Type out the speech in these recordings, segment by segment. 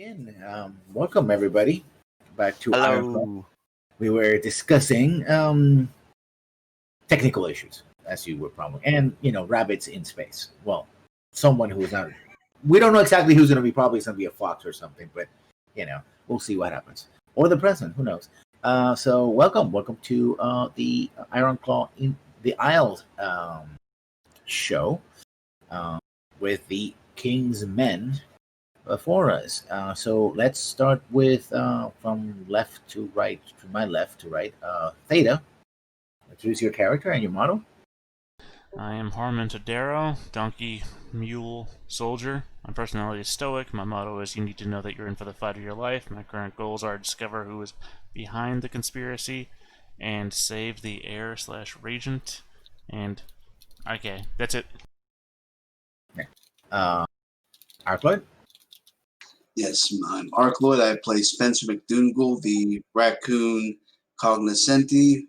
in. Welcome everybody back to Ironclaw. Hello. We were discussing technical issues, as you were probably, and rabbits in space. Well, someone who is not. We don't know exactly who's going to be. Probably it's going to be a fox or something, but we'll see what happens. Or the president, who knows? So welcome to the Ironclaw in the Isles show with the King's Men before us. So let's start with from left to right, from my left to right. Theta, introduce your character and your motto. I am Harmon Tadero, donkey, mule, soldier. My personality is stoic. My motto is you need to know that you're in for the fight of your life. My current goals are to discover who is behind the conspiracy and save the heir/regent. And okay, that's it. Arcloyd? Yes, I'm Arcloyd. I play Spencer McDougall, the raccoon cognoscenti,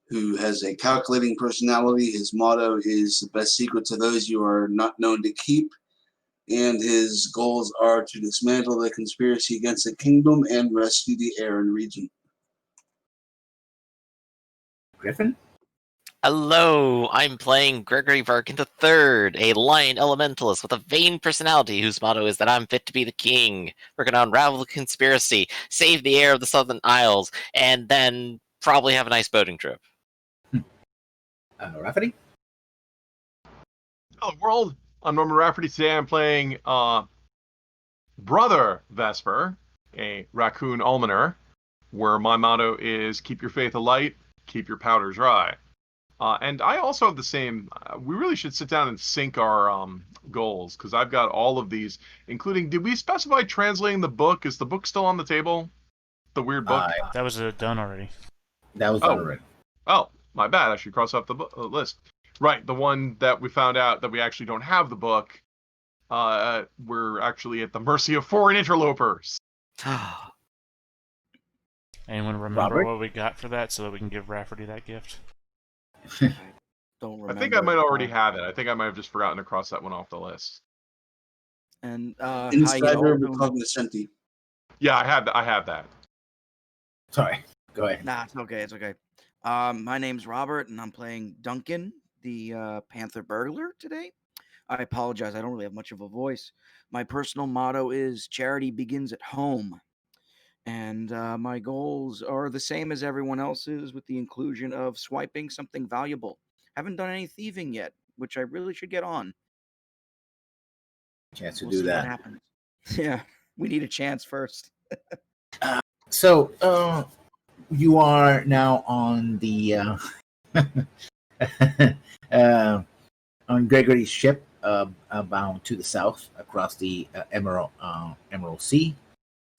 who has a calculating personality. His motto is the best secret to those you are not known to keep. And his goals are to dismantle the conspiracy against the kingdom and rescue the heir and regent. Griffin? Hello, I'm playing Gregory Varkin III, a lion elementalist with a vain personality whose motto is that I'm fit to be the king. We're going to unravel the conspiracy, save the heir of the Southern Isles, and then probably have a nice boating trip. Rafferty? Hello, world. I'm Norman Rafferty. Today I'm playing Brother Vesper, a raccoon almoner, where my motto is keep your faith alight, keep your powder dry. And I also have the same. We really should sit down and sync our goals, because I've got all of these, including. Did we specify translating the book? Is the book still on the table? The weird book. That was done already. That was done already. Oh, my bad. I should cross off the list. Right, the one that we found out that we actually don't have the book. We're actually at the mercy of foreign interlopers. Anyone remember Robert? what we got for that so that we can give Rafferty that gift? I don't remember. I think I might already have it. I think I might have just forgotten to cross that one off the list. And Insider of the cognoscenti. Yeah, I have that. Sorry, go ahead. Nah, it's okay. It's okay. My name's Robert, and I'm playing Duncan, the Panther Burglar today. I apologize. I don't really have much of a voice. My personal motto is charity begins at home. And my goals are the same as everyone else's, with the inclusion of swiping something valuable. Haven't done any thieving yet, which I really should get on. Chance to We'll do see that. what happens. Yeah, we need a chance first. So you are now on the on Gregory's ship, bound to the south across the Emerald Sea.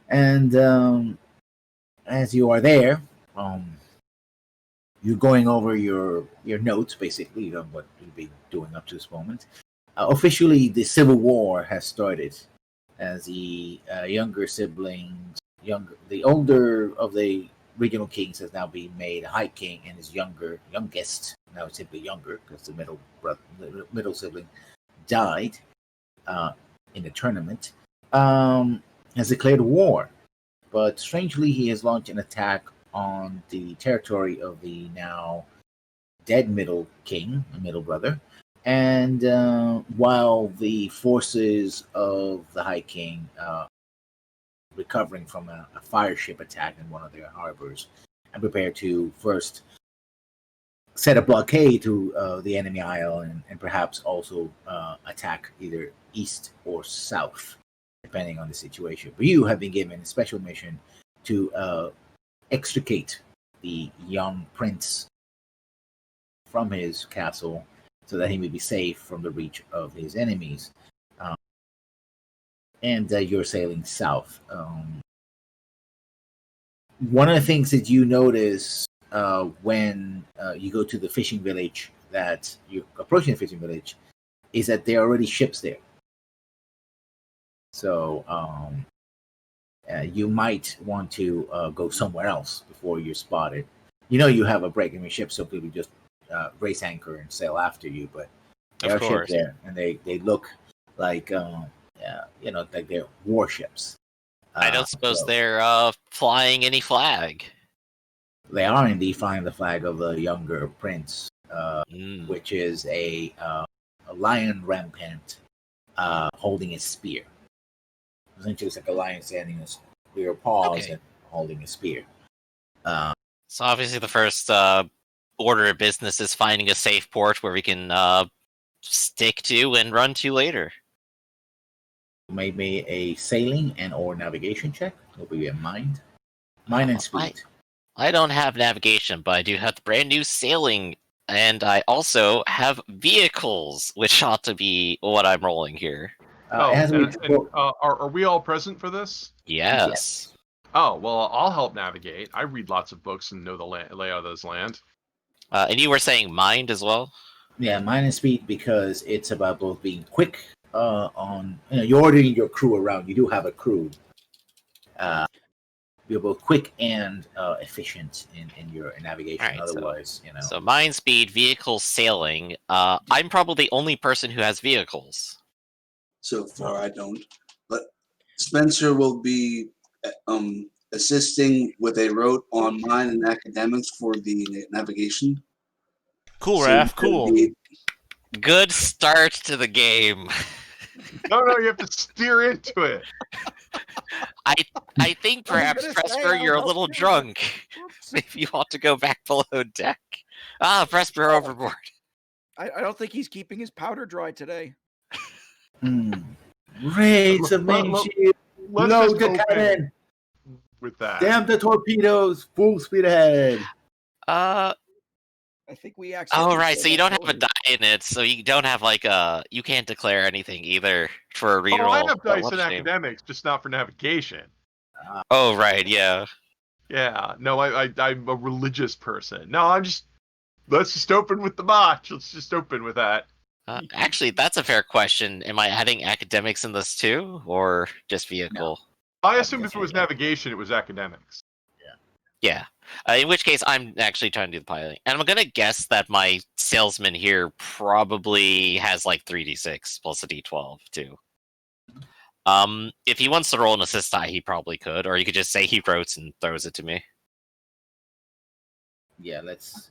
And as you are there, you're going over your notes, basically, on what you've been doing up to this moment. Officially, the Civil War has started, as the younger siblings, the older of the regional kings has now been made High King, and his youngest, now simply younger, because the middle sibling died in the tournament, has declared war. But strangely, he has launched an attack on the territory of the now dead middle king, the middle brother. And while the forces of the High King recovering from a fire ship attack in one of their harbors and prepare to first set a blockade to the enemy isle and perhaps also attack either east or south, depending on the situation. But you have been given a special mission to extricate the young prince from his castle so that he may be safe from the reach of his enemies. And you're sailing south. One of the things that you notice when you go to the fishing village, that you're approaching the fishing village, is that there are already ships there. So you might want to go somewhere else before you're spotted. You have a break in your ship, so people just race anchor and sail after you. But there are ships there, and they look like like they're warships. I don't suppose So they're flying any flag. they are indeed flying the flag of the younger prince, Mm. which is a lion rampant holding a spear. Essentially, it's like a lion standing on clear paws Okay. and holding a spear. So obviously the first order of business is finding a safe port where we can stick to and run to later. Made me a sailing and or navigation check. It'll be a mind and speed. I don't have navigation, but I do have the brand new sailing, and I also have vehicles, which ought to be what I'm rolling here. Oh, it has to be and are we all present for this? Yes. Oh, well, I'll help navigate. I read lots of books and know the layout of this land. And you were saying mind as well? Yeah, mind and speed because it's about both being quick on you're ordering your crew around. You do have a crew. You're both quick and efficient in your navigation. All right, Otherwise, So mind, speed, vehicle, sailing. I'm probably the only person who has vehicles. So far, I don't. But Spencer will be assisting with a rote on mine and academics for the navigation. Cool, So Raph. Cool. Good start to the game. No, you have to steer into it. I think perhaps, Presper, you're a little drunk. Maybe you ought to go back below deck. Presper overboard. I don't think he's keeping his powder dry today. Raids of main shield. Let's Load just the open cannon. with that. Damn the torpedoes. Full speed ahead. I think we Oh, right. So you don't have a die in it, so you don't have you can't declare anything either for a reroll. Oh, I have dice What in a shame. academics, just not for navigation. Oh, right. Yeah. Yeah, no, I'm a religious person. No, let's just open with the botch. Let's just open with that. Actually, that's a fair question. Am I adding academics in this too, or just vehicle? No. I assumed if it was navigation, it was academics. Yeah. In which case, I'm actually trying to do the piloting. And I'm going to guess that my salesman here probably has 3d6 plus a d12 too. If he wants to roll an assist die, he probably could. Or you could just say he rotes and throws it to me. Yeah, let's...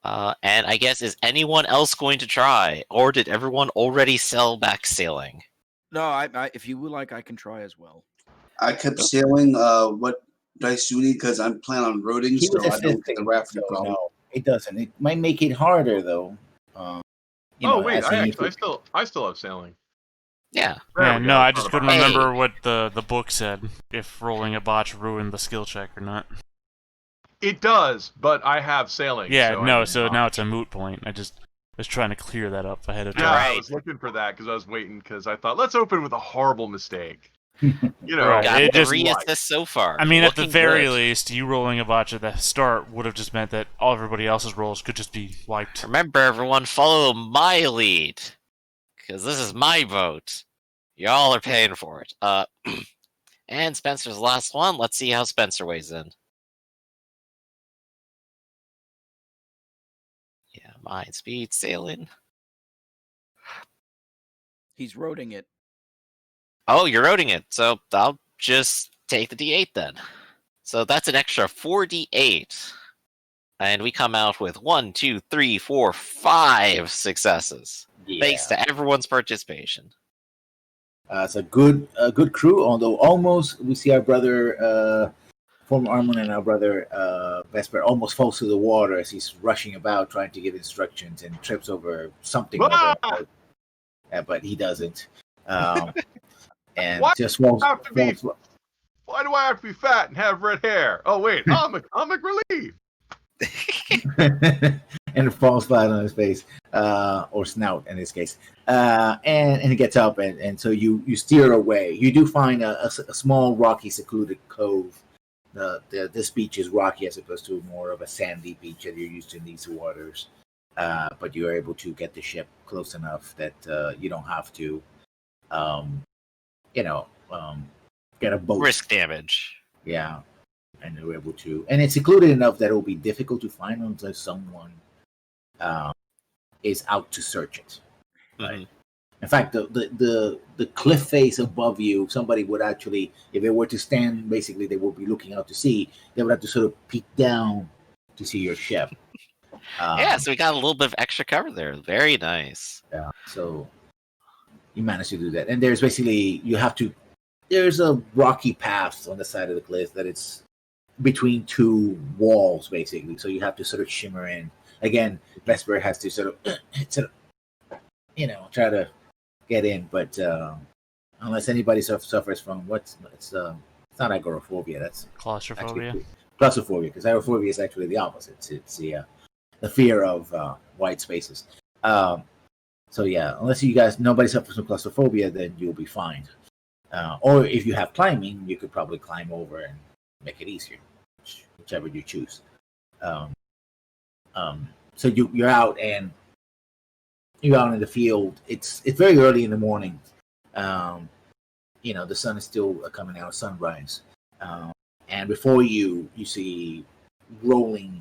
And I guess, is anyone else going to try? Or did everyone already sell back sailing? No, I if you would like, I can try as well. I kept sailing. What dice do you need? Because I'm planning on roading, He was so I don't get the rafting so problem. no, it doesn't. It might make it harder, though. Wait, I still have sailing. Yeah. Yeah, no, I just couldn't remember what the book said, if rolling a botch ruined the skill check or not. It does, but I have sailing. Yeah, so now it's a moot point. I just was trying to clear that up ahead of time. Yeah, Right. I was looking for that because I was waiting because I thought, let's open with a horrible mistake. Right. Got It just- 3 assists so far. I mean, at the Looking very good. least, you rolling a botch at the start would have just meant that all everybody else's rolls could just be wiped. Remember, everyone, follow my lead. Because this is my vote. Y'all are paying for it. And Spencer's the last one. Let's see how Spencer weighs in. Yeah, mind, speed, sailing. He's roading it. Oh, you're roading it. So I'll just take the d8 then. So that's an extra 4d8. And we come out with 1, 2, 3, 4, 5 successes. Yeah. Thanks to everyone's participation. It's a good crew, although almost we see our brother, former Armand, and our brother Vesper almost falls to the water as he's rushing about trying to give instructions and trips over something. But he doesn't. And Why just falls. Why do I have to be fat and have red hair? Oh wait, comic relief. And it falls flat on his face, or snout in this case, and he gets up, and so you steer away. You do find a small rocky secluded cove. This beach is rocky as opposed to more of a sandy beach that you're used to in these waters, but you're able to get the ship close enough that you don't have to get a boat. Risk damage. Yeah. And they're able to, and it's secluded enough that it will be difficult to find unless someone is out to search it. Right. In fact, the cliff face above you, somebody would actually, if they were to stand, basically they would be looking out to sea. They would have to sort of peek down to see your ship. Yeah, so we got a little bit of extra cover there. Very nice. Yeah, so you managed to do that, and there's basically there's a rocky path on the side of the cliff that it's between two walls, basically. So you have to sort of shimmer in. Again, Vesper has to sort of try to get in, but unless anybody suffers from it's not agoraphobia, that's Claustrophobia. Claustrophobia, because agoraphobia is actually the opposite. It's the fear of wide spaces. So yeah, unless nobody suffers from claustrophobia, then you'll be fine. Or if you have climbing, you could probably climb over and make it easier, whichever you choose. So you're out and you're out in the field. It's very early in the morning. The sun is still coming out, sunrise. And before you see rolling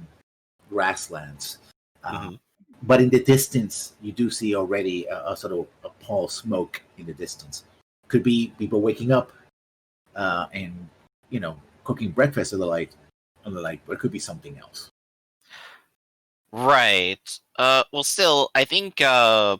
grasslands. But in the distance, you do see already a sort of a pall of smoke in the distance. Could be people waking up and cooking breakfast or the like, but it could be something else. Right. Well, still, I think at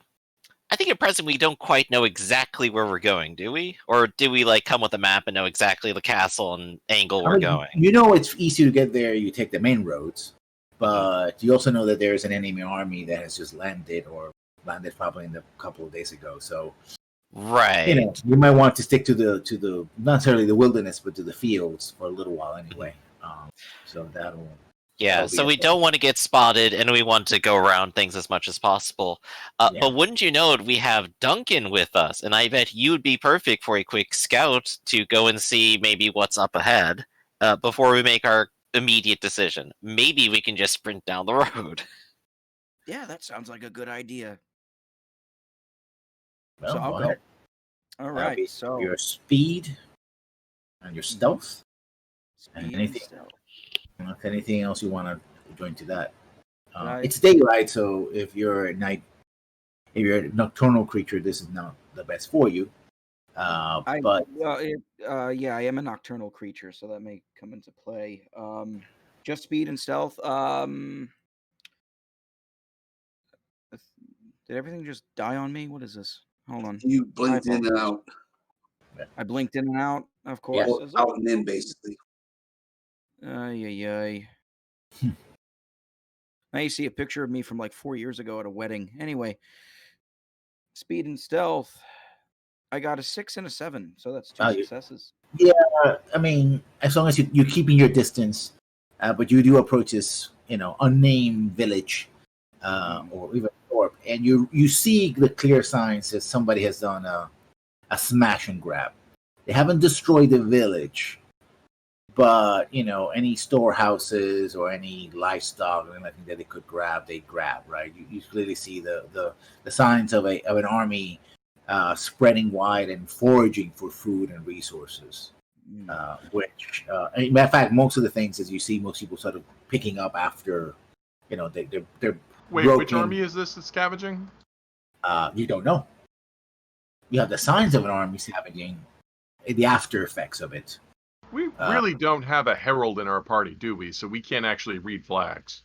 present we don't quite know exactly where we're going, do we? Or do we come with a map and know exactly the castle and angle we're going? It's easy to get there. You take the main roads, but you also know that there's an enemy army that has just landed probably a couple of days ago. So, right, you might want to stick to the not necessarily the wilderness, but to the fields for a little while anyway. So that'll. Yeah, so we don't want to get spotted, and we want to go around things as much as possible. But wouldn't you know it, we have Duncan with us, and I bet you would be perfect for a quick scout to go and see maybe what's up ahead before we make our immediate decision. Maybe we can just sprint down the road. Yeah, that sounds like a good idea. Well, so I'll go. All right, so your speed and your stealth. Speed and anything. stealth. If anything else you want to join to that, it's daylight. So if you're a nocturnal creature, this is not the best for you. I am a nocturnal creature, so that may come into play. Just speed and stealth. Did everything just die on me? What is this? Hold on. You blinked in and out. I blinked in and out, of course. Yeah, out and in, basically. Now you see a picture of me from 4 years ago at a wedding. Anyway, speed and stealth. I got a 6 and a 7, so that's 2 successes. Yeah, I mean, as long as you're keeping your distance, but you do approach this, unnamed village, or even thorp, and you see the clear signs that somebody has done a smash and grab. They haven't destroyed the village, but any storehouses or any livestock or anything that they could grab, they grab. Right? You clearly see the signs of an army spreading wide and foraging for food and resources. Which, matter of fact, most of the things as you see, most people sort of picking up after, they're. Wait, which army is this that's scavenging? You don't know. You have the signs of an army scavenging, the after effects of it. We really don't have a herald in our party, do we? So we can't actually read flags.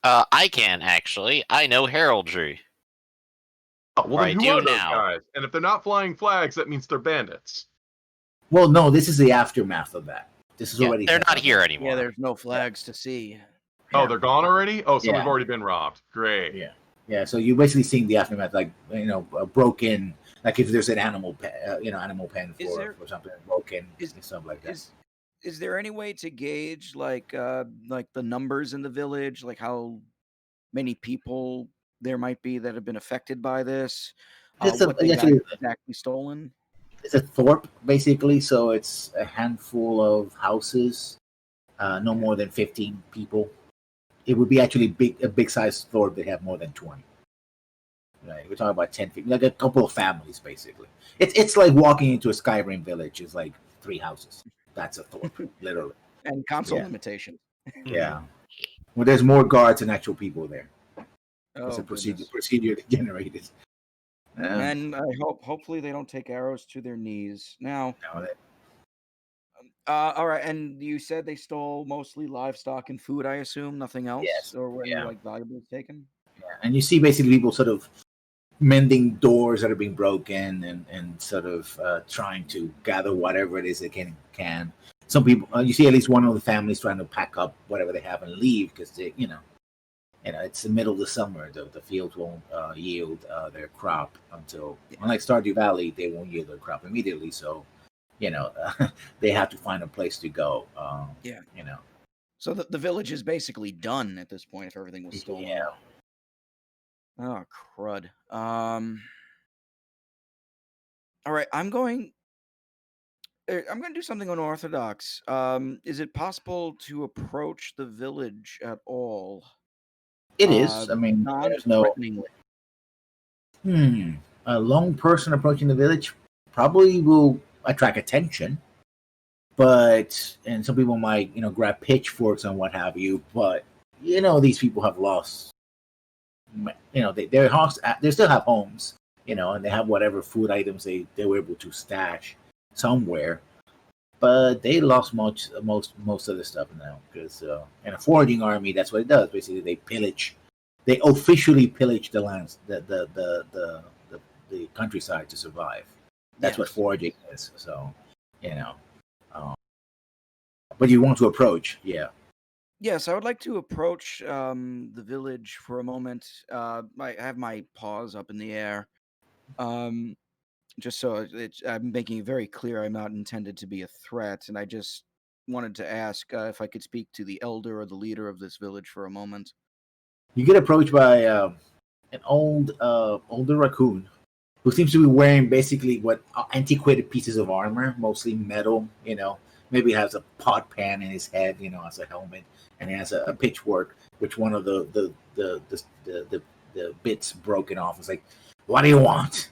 I can, actually. I know heraldry. Oh, well, then who are those guys? And if they're not flying flags, that means they're bandits. Well, no, this is the aftermath of that. This is already. They're not here anymore. Yeah, there's no flags to see. Oh, they're gone already? Oh, so we've already been robbed. Great. Yeah. So you're basically seeing the aftermath, a broken, if there's an animal pen, animal pen for something broken and stuff like that. Is there any way to gauge the numbers in the village, how many people there might be that have been affected by this? What they got exactly stolen? It's a thorp, basically, so it's a handful of houses, no more than 15 people. It would be actually a big size thorp that have more than 20. Right, we're talking about 10 people, a couple of families, basically. It's like walking into a Skyrim village. It's 3 houses. That's a thorp, literally. And console limitation. Yeah. Well, there's more guards than actual people there. Oh, it's a procedure generated. And I hopefully they don't take arrows to their knees. Now, no, all right, and you said they stole mostly livestock and food, I assume, nothing else, yes, or were any yeah, like valuables taken? yeah. And you see basically people sort of mending doors that are being broken and sort of trying to gather whatever it is they can. Some people, you see at least one of the families trying to pack up whatever they have and leave because they, it's the middle of the summer. The fields won't yield their crop until, unlike Stardew Valley, they won't yield their crop immediately. So, they have to find a place to go. Yeah. You know, So the village is basically done at this point if everything was stolen. yeah. Oh crud. All right, I'm going to do something unorthodox. Is it possible to approach the village at all? It is. I mean, there's no. Non-threateningly. A lone person approaching the village probably will attract attention, and some people might, grab pitchforks and what have you. But these people have lost. They still have homes, and they have whatever food items they were able to stash somewhere. But they lost most of the stuff now because in a foraging army, that's what it does. Basically, they pillage. They officially pillage the lands, the countryside to survive. That's what foraging is. So, you know. Um, but you want to approach, yeah. Yes, I would like to approach the village for a moment. I have my paws up in the air, just so I'm making it very clear I'm not intended to be a threat, and I just wanted to ask if I could speak to the elder or the leader of this village for a moment. You get approached by an older raccoon who seems to be wearing basically what antiquated pieces of armor, mostly metal. Maybe has a pot pan in his head, as a helmet, and he has a pitchfork, which one of the bits broken off. It's like, what do you want?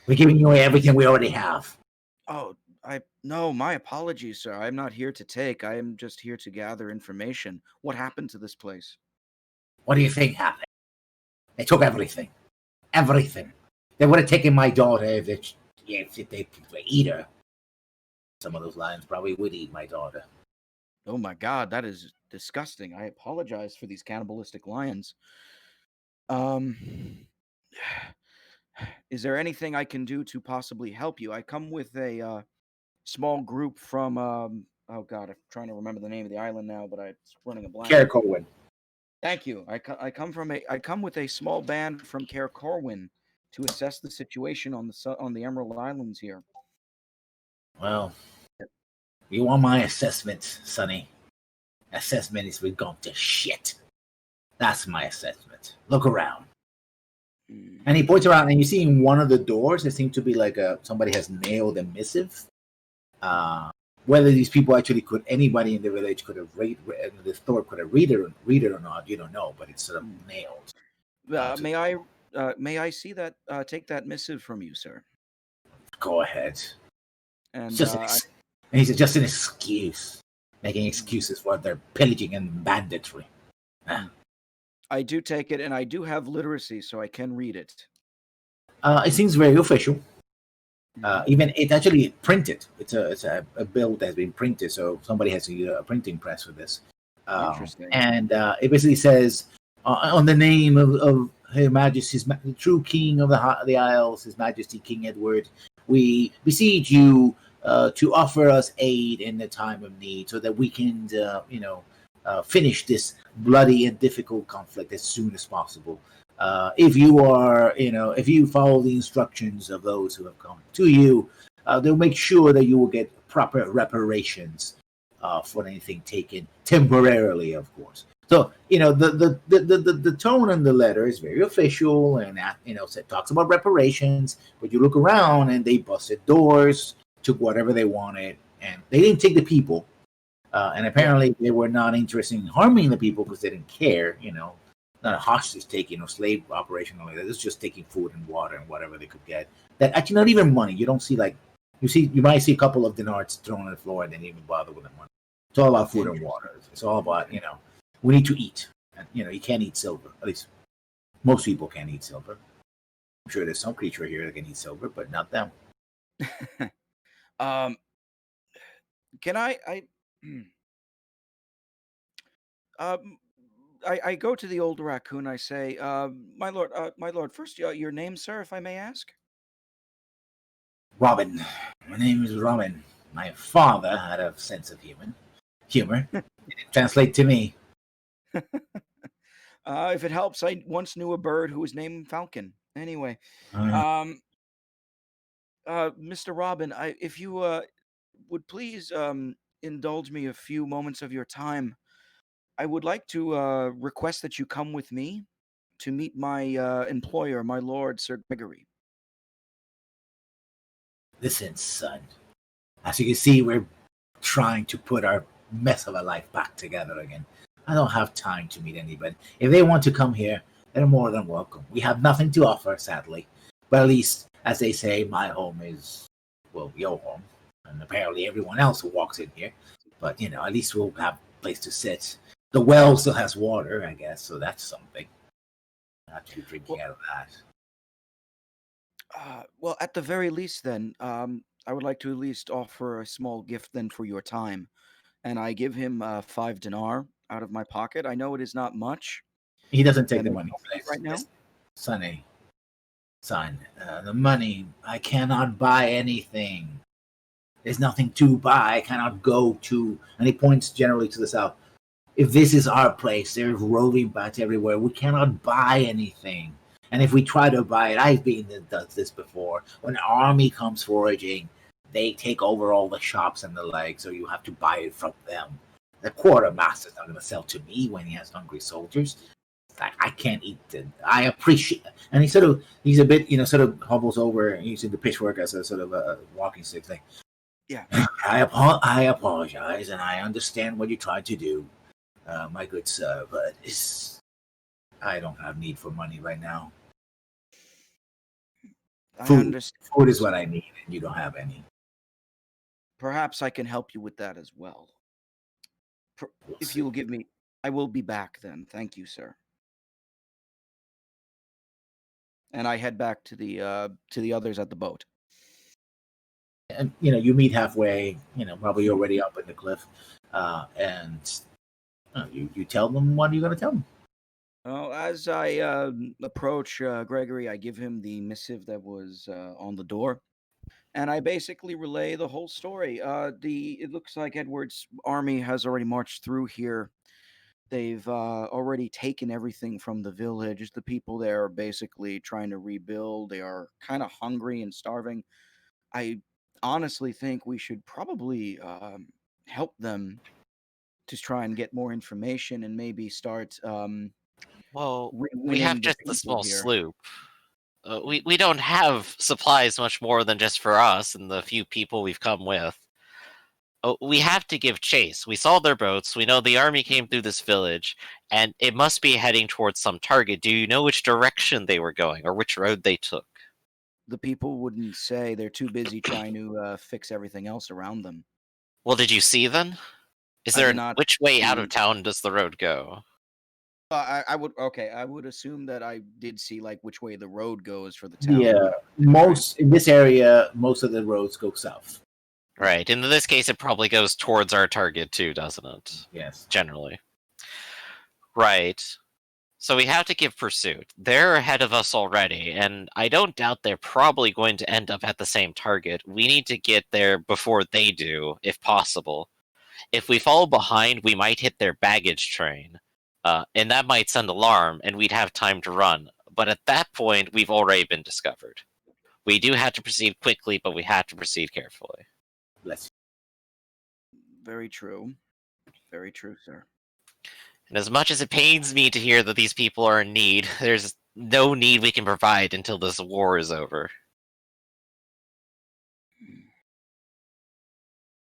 We're giving you everything we already have. Oh, no, my apologies, sir. I'm not here to take. I am just here to gather information. What happened to this place? What do you think happened? They took everything. Everything. They would have taken my daughter if they could eat her. Some of those lions probably would eat my daughter. Oh my God, that is disgusting. I apologize for these cannibalistic lions. Is there anything I can do to possibly help you? I come with a small group from oh God, I'm trying to remember the name of the island now, but it's running a blank. Care Corwin. Thank you. I come with a small band from Care Corwin to assess the situation on the Emerald Islands here. Well, you want my assessment, Sonny? Assessment is we've gone to shit. That's my assessment. Look around. And he points around, and you see in one of the doors, it seems to be like somebody has nailed a missive. Whether these people actually anybody in the village could have the store could have read it or not, you don't know, but it's sort of nailed. May I see that? Take that missive from you, sir. Go ahead. And and he's just an excuse, making excuses for their pillaging and banditry. I do take it, and I do have literacy, so I can read it. It seems very official. Even it's actually printed. It's a bill that has been printed, so somebody has to use a printing press for this. Interesting. And it basically says on the name of Her Majesty's the true King of the Isles, His Majesty King Edward, we beseech you to offer us aid in the time of need, so that we can, finish this bloody and difficult conflict as soon as possible. If you follow the instructions of those who have come to you, they'll make sure that you will get proper reparations for anything taken temporarily, of course. So, the tone in the letter is very official, and talks about reparations. But you look around, and they busted doors, took whatever they wanted, and they didn't take the people. And apparently, they were not interested in harming the people because they didn't care. Not a hostage taking or slave operation like that. It's just taking food and water and whatever they could get. That actually not even money. You don't see you might see a couple of dinars thrown on the floor and they didn't even bother with the money. It's all about food and water. It's all about we need to eat. And, you can't eat silver. At least most people can't eat silver. I'm sure there's some creature here that can eat silver, but not them. Can I go to the old raccoon. I say, my lord. First, your name, sir, if I may ask. Robin. My name is Robin. My father had a sense of humor. It didn't translate to me. If it helps, I once knew a bird who was named Falcon. Anyway, Uh, Mr. Robin, if you would please indulge me a few moments of your time, I would like to request that you come with me to meet my employer, my lord, Sir Gregory. Listen, son. As you can see, we're trying to put our mess of a life back together again. I don't have time to meet anybody. If they want to come here, they're more than welcome. We have nothing to offer, sadly. But at least, as they say, my home is, well, your home. And apparently everyone else who walks in here. But, at least we'll have a place to sit. The well still has water, I guess, so that's something. Not to be drinking out of that. Well, at the very least, then, I would like to at least offer a small gift then for your time. And I give him 5 dinar out of my pocket. I know it is not much. He doesn't take That the may money. help you right now. Sonny, son, the money, I cannot buy anything. There's nothing to buy. I cannot go to. And he points generally to the south. If this is our place, there's roving bats everywhere. We cannot buy anything. And if we try to buy it, I've been does this before. When an army comes foraging, they take over all the shops and the like, so you have to buy it from them. The quartermaster's not going to sell to me when he has hungry soldiers. I can't eat it. I appreciate, and he's a bit, sort of hobbles over using the pitchfork as a sort of a walking stick thing. Yeah. I apologize, and I understand what you tried to do, my good sir, but I don't have need for money right now. I Food. understand. Food is what I need, and you don't have any. Perhaps I can help you with that as well. If you will give me, I will be back then. Thank you, sir. And I head back to the others at the boat. And you meet halfway. Probably already up in the cliff, and you tell them what are you going to tell them. Well, as I approach Gregory, I give him the missive that was on the door, and I basically relay the whole story. It looks like Edward's army has already marched through here. They've already taken everything from the village. The people there are basically trying to rebuild. They are kind of hungry and starving. I honestly think we should probably help them to try and get more information and maybe start Well, we winning have the just the people small here. sloop. We don't have supplies much more than just for us and the few people we've come with. We have to give chase. We saw their boats. We know the army came through this village, and it must be heading towards some target. Do you know which direction they were going or which road they took? The people wouldn't say. They're too busy trying to fix everything else around them. Well, did you see them? I did not Which way out see- of town does the road go? I would assume that I did see like which way the road goes for the town. Yeah, in this area, most of the roads go south. Right. In this case, it probably goes towards our target too, doesn't it? Yes. Generally. Right. So we have to give pursuit. They're ahead of us already, and I don't doubt they're probably going to end up at the same target. We need to get there before they do, if possible. If we fall behind, we might hit their baggage train. And that might send alarm, and we'd have time to run. But at that point, we've already been discovered. We do have to proceed quickly, but we have to proceed carefully. Bless Very true. Very true, sir. And as much as it pains me to hear that these people are in need, there's no need we can provide until this war is over.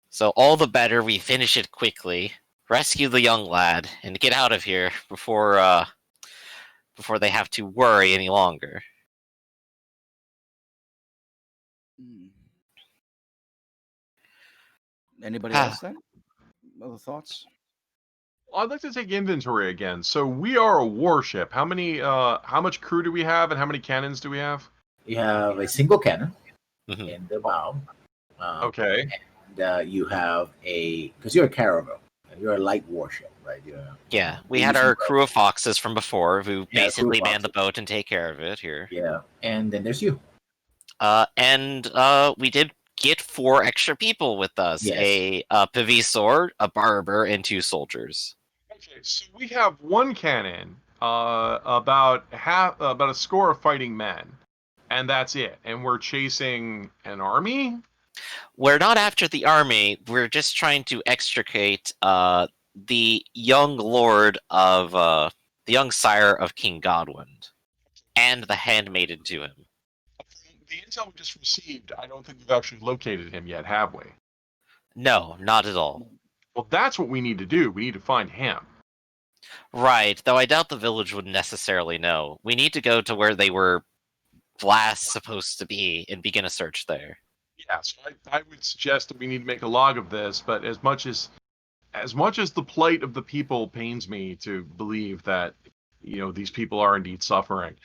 So all the better we finish it quickly, rescue the young lad, and get out of here before they have to worry any longer. Anybody else then? Other thoughts? I'd like to take inventory again. So we are a warship. How much crew do we have, and how many cannons do we have? You have a single cannon Mhm. in the bow. Okay. And you have because you're a caravel, you're a light warship, right? Yeah, we you're had using our crew of foxes from before who Yeah, crew basically man the foxes. boat and take care of it here. Yeah, and then there's you. And we did get 4 extra people with us: Yes. a Pavisor, a barber, and 2 soldiers. Okay, so we have one cannon, about a score of fighting men, and that's it. And we're chasing an army. We're not after the army. We're just trying to extricate the young lord of the young sire of King Godwin and the handmaiden to him. From the intel we just received, I don't think we've actually located him yet, have we? No, not at all. Well, that's what we need to do. We need to find him. Right, though I doubt the village would necessarily know. We need to go to where they were last supposed to be and begin a search there. Yeah, so I would suggest that we need to make a log of this. But as much as the plight of the people pains me to believe that these people are indeed suffering,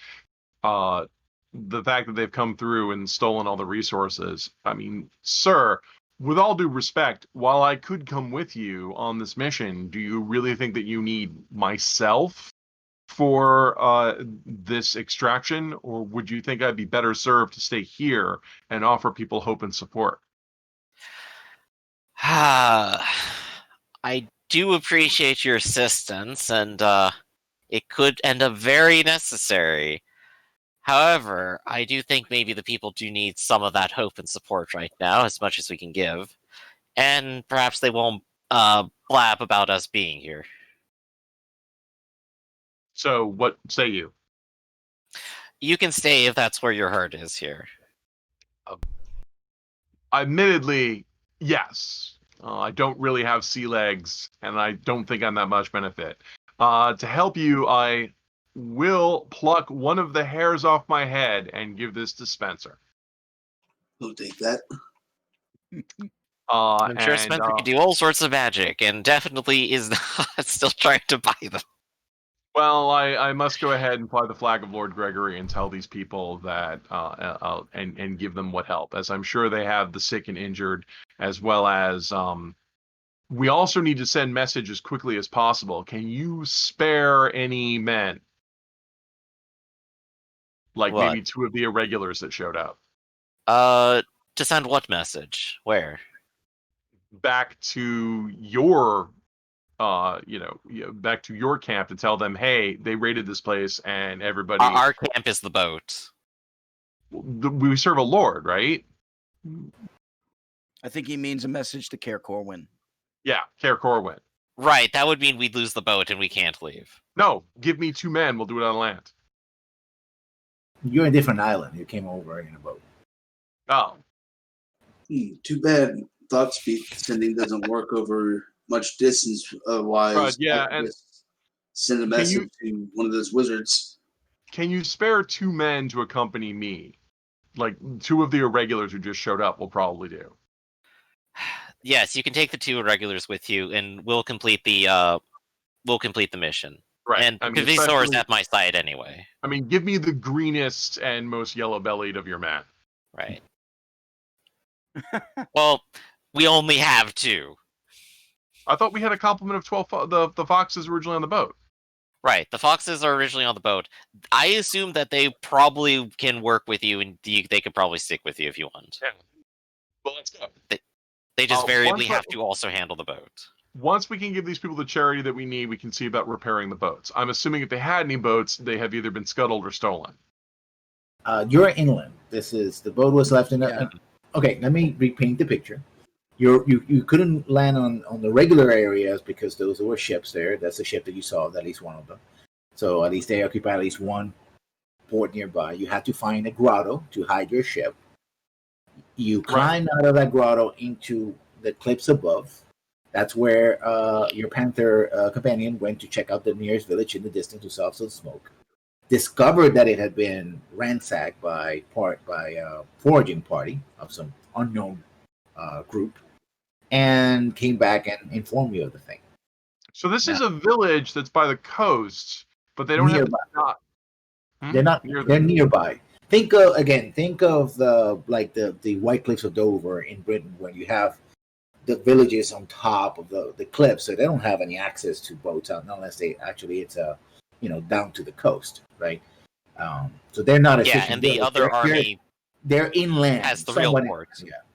the fact that they've come through and stolen all the resources. I mean, sir, with all due respect, while I could come with you on this mission, do you really think that you need myself for this extraction, or would you think I'd be better served to stay here and offer people hope and support? I do appreciate your assistance, and it could end up very necessary. However, I do think maybe the people do need some of that hope and support right now, as much as we can give. And perhaps they won't blab about us being here. So, what say you? You can stay if that's where your heart is here. Admittedly, yes. I don't really have sea legs, and I don't think I'm that much benefit. To help you, I will pluck one of the hairs off my head and give this to Spencer. Who'll take that? I'm sure Spencer could do all sorts of magic, and definitely is not still trying to buy them. Well, I must go ahead and fly the flag of Lord Gregory and tell these people that and give them what help, as I'm sure they have the sick and injured, as well as we also need to send message as quickly as possible. Can you spare any men? Like What? maybe 2 of the irregulars that showed up. To send what message? Where? Back to your back to your camp to tell them, hey, they raided this place and everybody. Our camp is the boat. We serve a lord, right? I think he means a message to Care Corwin. Yeah, Care Corwin. Right, that would mean we'd lose the boat and we can't leave. No, give me 2 men. We'll do it on land. You're in a different island. You came over in a boat. Oh. Too bad thought speed sending doesn't work over much distance wise. Yeah, and send a message to one of those wizards. Can you spare 2 men to accompany me? Like 2 of the irregulars who just showed up will probably do. Yes, you can take the 2 irregulars with you, and we'll complete the mission. Right. And Visor is at my side anyway. I mean, give me the greenest and most yellow-bellied of your men. Right. Well, we only have 2. I thought we had a complement of 12 the foxes originally on the boat. Right, the foxes are originally on the boat. I assume that they probably can work with you, and they could probably stick with you if you want. Yeah. Well, let's go. They just variably have to also handle the boat. Once we can give these people the charity that we need, we can see about repairing the boats. I'm assuming if they had any boats, they have either been scuttled or stolen. You're inland. The boat was left in. Okay, let me repaint the picture. You couldn't land on the regular areas because those were ships there. That's the ship that you saw, at least one of them. So at least they occupy at least one port nearby. You had to find a grotto to hide your ship. You climbed out of that grotto into the cliffs above. That's where your panther companion went to check out the nearest village in the distance to saw some smoke. Discovered that it had been ransacked by a foraging party of some unknown group, and came back and informed you of the thing. So this is a village that's by the coast, but they don't have. They're not. They're nearby. think of the White Cliffs of Dover in Britain, where you have the villages on top of the cliff, so they don't have any access to boats out unless it's down to the coast, right? So they're not as Yeah, fishing and the village. other army They're inland. has the real port.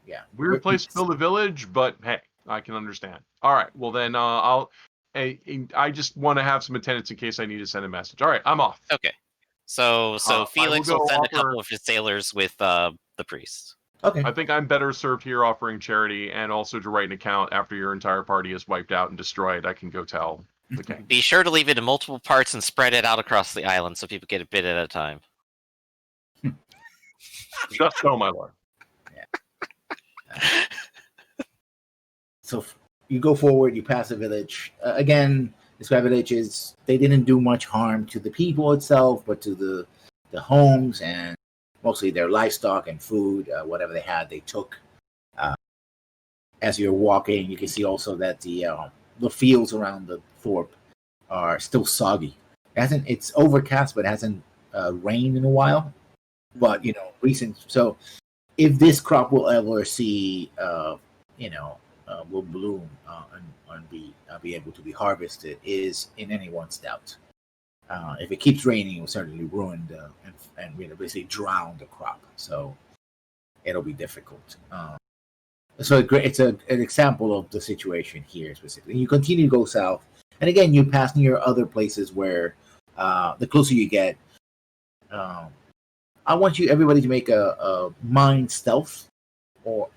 Yeah. Weird place to build a village, but hey, I can understand. All right, well then I just want to have some attendance in case I need to send a message. All right, I'm off. Okay. So Felix will send a couple of his sailors with the priest. Okay. I think I'm better served here offering charity and also to write an account after your entire party is wiped out and destroyed. I can go tell the king. Be sure to leave it in multiple parts and spread it out across the island so people get a bit at a time. Just so, my lord. So you go forward, you pass a village. Again, this village they didn't do much harm to the people itself, but to the homes and mostly their livestock and food, whatever they had, they took. As you're walking, you can see also that the fields around the fort are still soggy. It's overcast, but it hasn't rained in a while. But recent. So if this crop will ever see, will bloom and be able to be harvested, is in anyone's doubt. If it keeps raining, it will certainly ruin and basically drown the crop. So it'll be difficult. So it's an example of the situation here specifically. You continue to go south, and again, you pass near other places where the closer you get, I want everybody to make a mind stealth or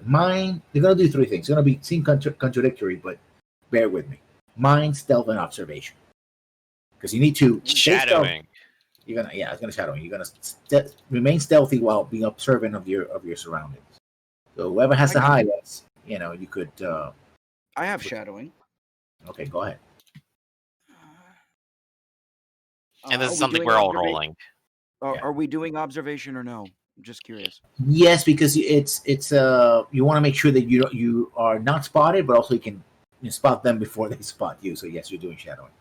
mind. They're gonna do three things. It's gonna seem contradictory, but bear with me. Mind, stealth, and observation. Because you need to shadowing. It's gonna shadowing. You're gonna remain stealthy while being observant of your surroundings. So whoever has to hide, you could. I have shadowing. Okay, go ahead. And this is something we're all rolling. Are we doing observation or no? I'm just curious. Yes, because it's you want to make sure that you are not spotted, but also you can spot them before they spot you. So yes, you're doing shadowing.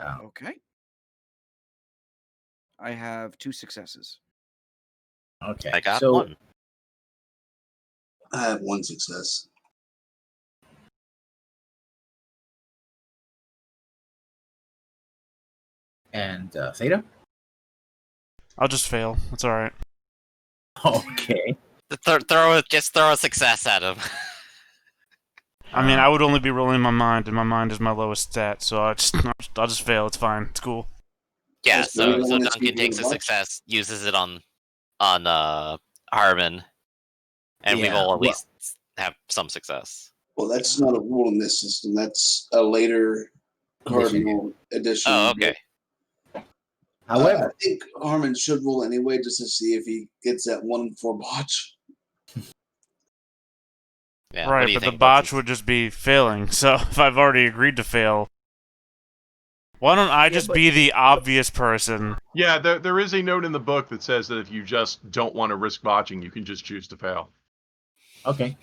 Okay. I have 2 successes. Okay, I got one. I have 1 success. And Theta? I'll just fail. It's all right. Okay. Just throw a success at him. I mean, I would only be rolling my mind, and my mind is my lowest stat, so I'll just fail. It's fine. It's cool. Yeah. So Duncan takes a success, uses it on Harmon, and we will at least have some success. Well, that's not a rule in this system. That's a later cardinal addition. Oh, okay. However, I think Harmon should roll anyway, just to see if he gets that 1 for botch. Yeah, right, but the botch would just be failing. So if I've already agreed to fail, why don't I just be the obvious person? Yeah, there is a note in the book that says that if you just don't want to risk botching, you can just choose to fail. Okay.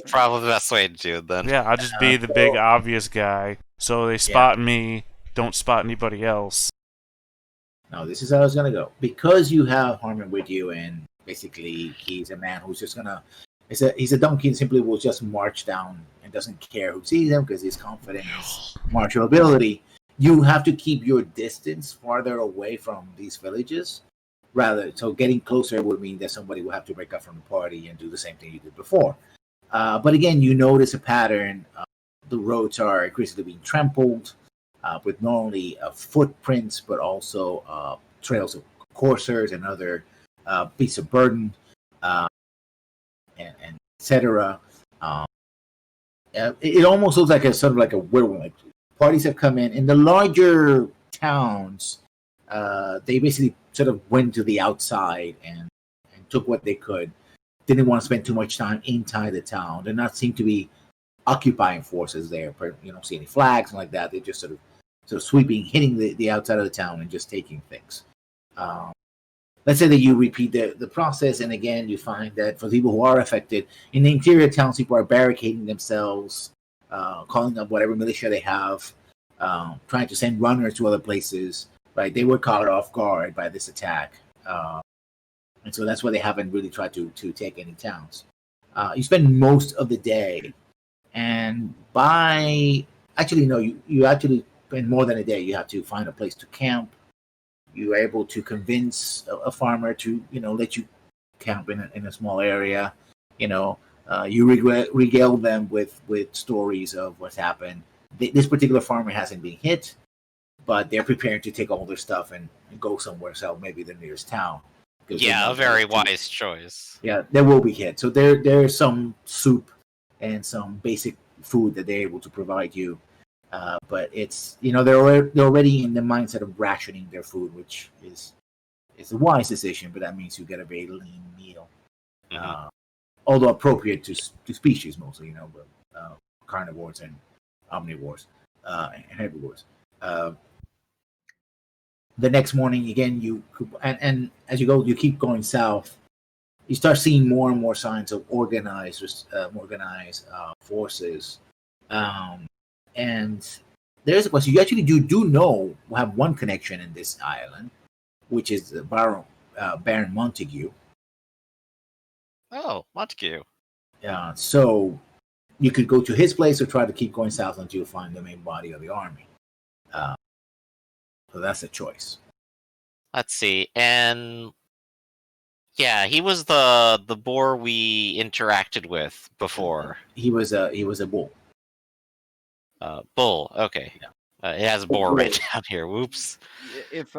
Probably the best way to do it then. Yeah, I'll just be the big obvious guy. So they spot me, don't spot anybody else. Now, this is how it's going to go. Because you have Harmon with you, and basically he's a man who's just going to... He's a donkey and simply will just march down and doesn't care who sees him because he's confident in his martial ability. You have to keep your distance farther away from these villages. So getting closer would mean that somebody will have to break up from the party and do the same thing you did before. But again, you notice a pattern. The roads are increasingly being trampled with not only footprints, but also trails of coursers and other beasts of burden, and etc. It almost looks like a sort of like a whirlwind. Parties have come in the larger towns. They basically sort of went to the outside and took what they could. Didn't want to spend too much time inside the town. Did not seem to be occupying forces there. You don't see any flags and like that. They're just sort of sweeping, hitting the outside of the town and just taking things. Let's say that you repeat the process, and again, you find that for people who are affected, in the interior towns, people are barricading themselves, calling up whatever militia they have, trying to send runners to other places. Right? They were caught off guard by this attack. and so that's why they haven't really tried to take any towns. You spend most of the day, and you actually spend more than a day. You have to find a place to camp. You're able to convince a farmer to let you camp in a small area. You regale them with stories of what's happened. This particular farmer hasn't been hit, but they're preparing to take all their stuff and go somewhere else, maybe the nearest town. Yeah, a very wise choice. Yeah, they will be hit. So there's some soup and some basic food that they're able to provide you. But it's they're already in the mindset of rationing their food, which is a wise decision. But that means you get a very lean meal, although appropriate to species mostly. But carnivores and omnivores and herbivores. The next morning, again, and as you go, you keep going south. You start seeing more and more signs of organized forces. And there's a question. You actually do have one connection in this island, which is Baron Montague. Oh, Montague. So you could go to his place or try to keep going south until you find the main body of the army. So that's a choice. Let's see. And yeah, he was the boar we interacted with before. He was a bull. Bull. Okay. Yeah. It has boar right down here. Whoops. If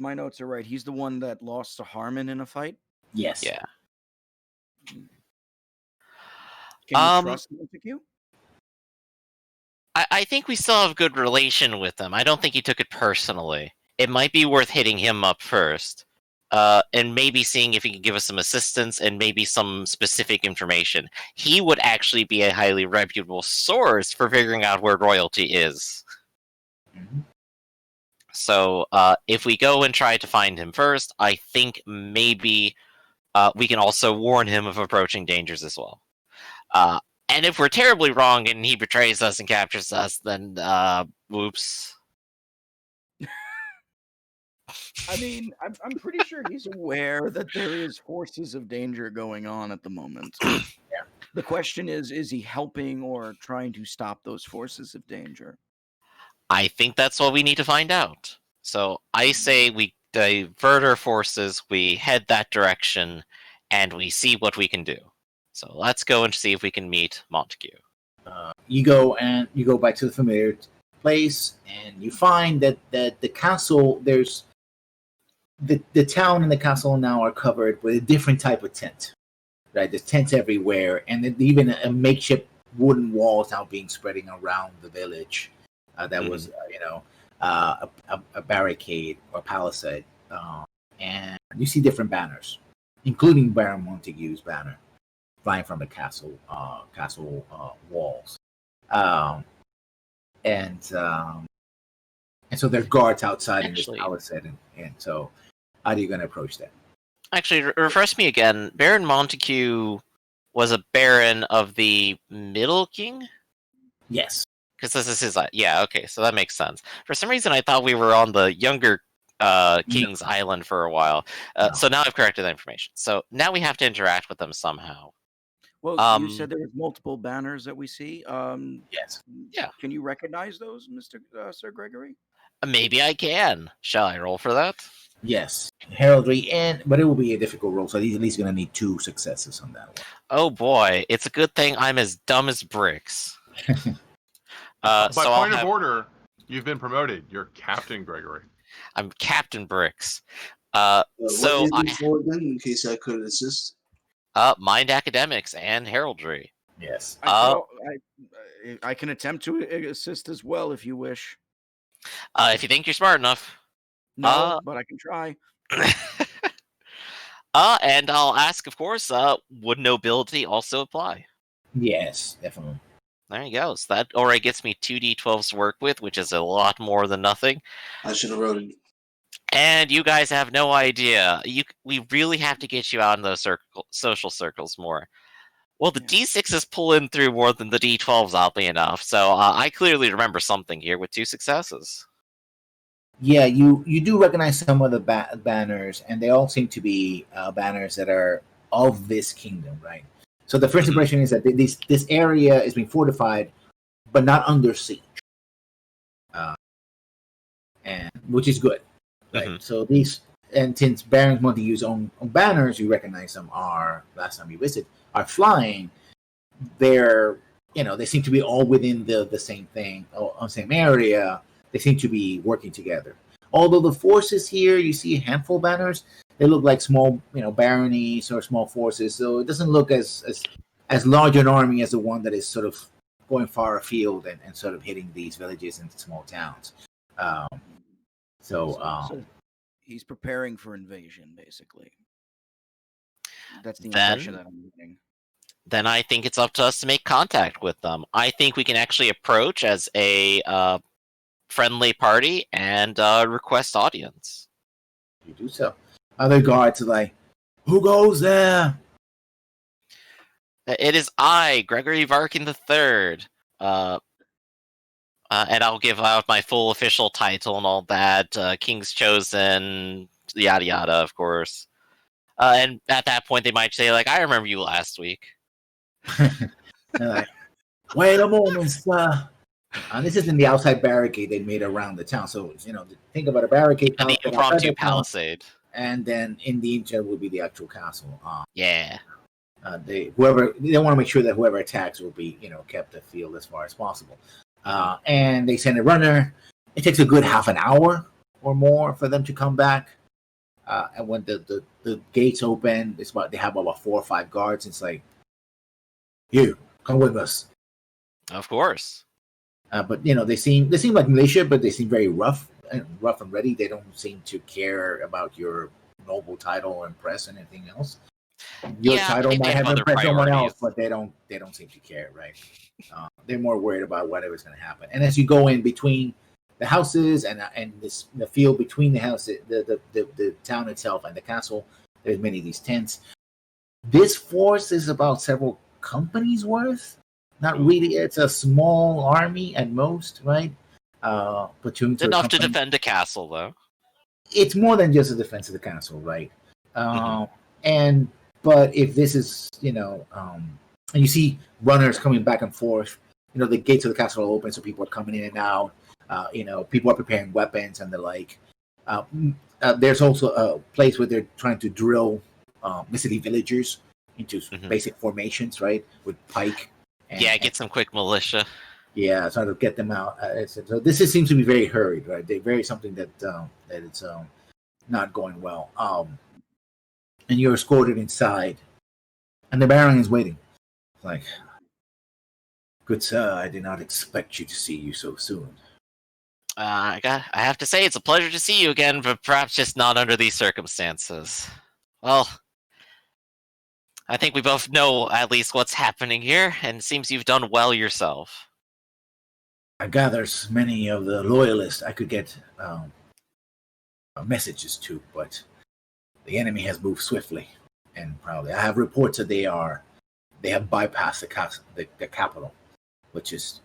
my notes are right, he's the one that lost to Harmon in a fight. Yes. Yeah. Can you trust Montague? I think we still have a good relation with him. I don't think he took it personally. It might be worth hitting him up first, and maybe seeing if he can give us some assistance and maybe some specific information. He would actually be a highly reputable source for figuring out where royalty is. Mm-hmm. So if we go and try to find him first, I think maybe we can also warn him of approaching dangers as well. And if we're terribly wrong and he betrays us and captures us, then whoops. I mean, I'm pretty sure he's aware that there is forces of danger going on at the moment. Yeah. The question is he helping or trying to stop those forces of danger? I think that's what we need to find out. So I say we divert our forces, we head that direction, and we see what we can do. So let's go and see if we can meet Montague. You go back to the familiar place, and you find that the castle, there's the town and the castle now are covered with a different type of tent. Right, there's tents everywhere, and even a makeshift wooden wall is now being spreading around the village. That was a barricade or palisade, and you see different banners, including Baron Montague's banner, flying from the castle walls, and so there are guards outside in this palisade, and so how are you going to approach that? Actually, refresh me again. Baron Montague was a baron of the Middle King? Yes. Because this is his... Yeah, okay, so that makes sense. For some reason, I thought we were on the younger King's Island for a while. No. So now I've corrected that information. So now we have to interact with them somehow. Well, you said there was multiple banners that we see. Yes. Yeah. Can you recognize those, Sir Gregory? Maybe I can. Shall I roll for that? Yes. Heraldry, but it will be a difficult roll, so he's at least going to need 2 successes on that one. Oh boy, it's a good thing I'm as dumb as bricks. By point of order, you've been promoted. You're Captain Gregory. I'm Captain Bricks. What do you need for then, in case I could assist? Mind academics and heraldry. Yes. I can attempt to assist as well if you wish. If you think you're smart enough. No, but I can try. And I'll ask, of course, would nobility also apply? Yes, definitely. There you go. So that already gets me 2d12s to work with, which is a lot more than nothing. I should have wrote it. And you guys have no idea. We really have to get you out in those social circles more. Well, the D6s pull in through more than the D12s, oddly enough. So I clearly remember something here with 2 successes. Yeah, you do recognize some of the banners, and they all seem to be banners that are of this kingdom, right? So the first Mhm. impression is that this area is being fortified, but not under siege, and which is good, right? Mhm. So these, and since barons want to use own banners, you recognize them are last time you visit are flying. They're they seem to be all within the same thing or same area. They seem to be working together. Although the forces here, you see a handful of banners, they look like small, baronies or small forces. So it doesn't look as large an army as the one that is sort of going far afield and sort of hitting these villages and small towns. Um, So he's preparing for invasion, basically. That's the Then- impression that I'm getting. Then I think it's up to us to make contact with them. I think we can actually approach as a friendly party and request audience. you do so. Other guards are like, "Who goes there?" It is I, Gregory Varkin III. And I'll give out my full official title and all that. King's Chosen, yada yada, of course. And at that point, they might say, like, I remember you last week. They're like, "Wait a moment, sir." And this is in the outside barricade they made around the town. So think about a barricade And the palisade outside impromptu the town, palisade. and then in the interior would be the actual castle. Yeah. They want to make sure that whoever attacks will be kept afield as far as possible. And they send a runner. It takes a good half an hour or more for them to come back. And when the gates open, they have about 4 or 5 guards. It's like, you come with us. Of course. But they seem like militia, but they seem very rough and ready. They don't seem to care about your noble title or impress anything else. Your Yeah, title maybe they might have have other impressed someone else, priorities. but they don't seem to care, right? They're more worried about whatever's going to happen. And as you go in between the houses and the field between the houses, the town itself and the castle, there's many of these tents. This force is about several companies worth. Not really. It's a small army at most, right? Platoon to Enough to company. defend a castle, though. It's more than just a defense of the castle, right? But if this is, and you see runners coming back and forth, the gates of the castle are open, so people are coming in and out. People are preparing weapons and the like. There's also a place where they're trying to drill city villagers into basic formations, right, with pike. Get some quick militia. Yeah, trying to get them out. So this seems to be very hurried, right? They very something that it's not going well. And you're escorted inside, and the Baron is waiting. Like, good sir, I did not expect you to see you so soon. I have to say, it's a pleasure to see you again, but perhaps just not under these circumstances. Well, I think we both know at least what's happening here, and it seems you've done well yourself. I gather many of the loyalists I could get messages to, but the enemy has moved swiftly and proudly. I have reports that they have bypassed the capital, which is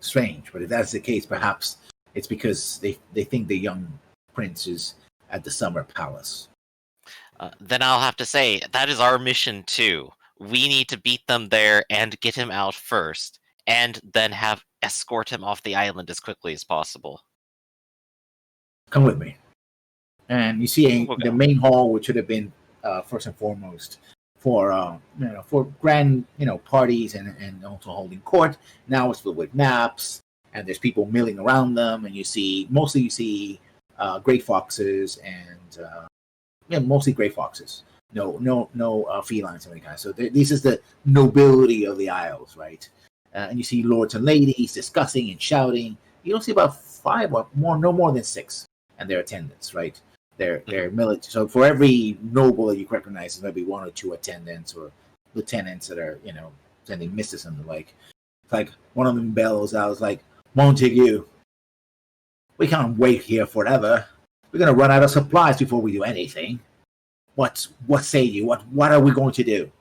strange. But if that's the case, perhaps it's because they think the young prince is at the summer palace. Then I'll have to say, that is our mission too. We need to beat them there and get him out first, and then escort him off the island as quickly as possible. Come with me. And you see We'll the go. main hall, which should have been first and foremost for grand parties and also holding court. Now it's filled with naps, and there's people milling around them, and you see gray foxes and mostly gray foxes. No felines of any kind. So this is the nobility of the Isles, right? And you see lords and ladies discussing and shouting. You don't see about 5 or more, no more than 6, and their attendants, right? They're military. So for every noble that you recognize, there's maybe 1 or 2 attendants or lieutenants that are sending missives and the like. It's like one of them bellows out, like, "Montague, we can't wait here forever. We're gonna run out of supplies before we do anything. What say you? What are we going to do?"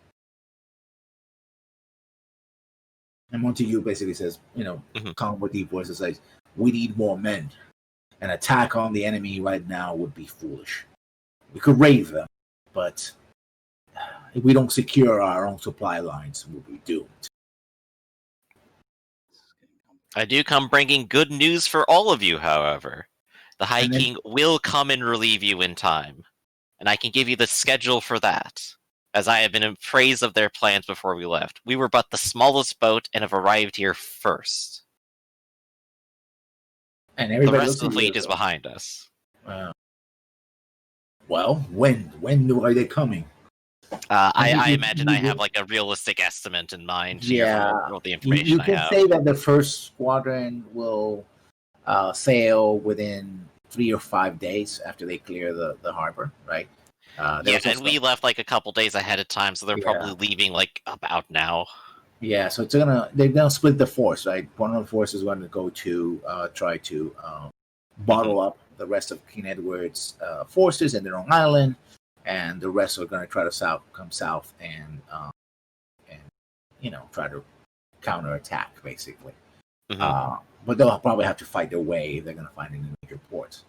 And Montague basically says, calm with deep voice, says, "We need more men." an attack on the enemy right now would be foolish. We could raid them, but if we don't secure our own supply lines, we'll be doomed. I do come bringing good news for all of you, however. The High And then- King will come and relieve you in time, and I can give you the schedule for that, as I have been appraised of their plans before we left. We were but the smallest boat and have arrived here first. And The everybody rest else of the fleet is behind us. Well, when are they coming? I imagine I have like a realistic estimate in mind here from all the information you I can have. say that the first squadron will sail within 3 or 5 days after they clear the harbor, right? Yeah, and we left like a couple days ahead of time, so they're Yeah. probably leaving like about now. Yeah, so they're gonna split the force, right? One of the forces is going to go to try to bottle up the rest of King Edward's forces in their own island, and the rest are going to try to come south and try to counterattack basically. Mhm. But they'll probably have to fight their way if they're going to find any major ports.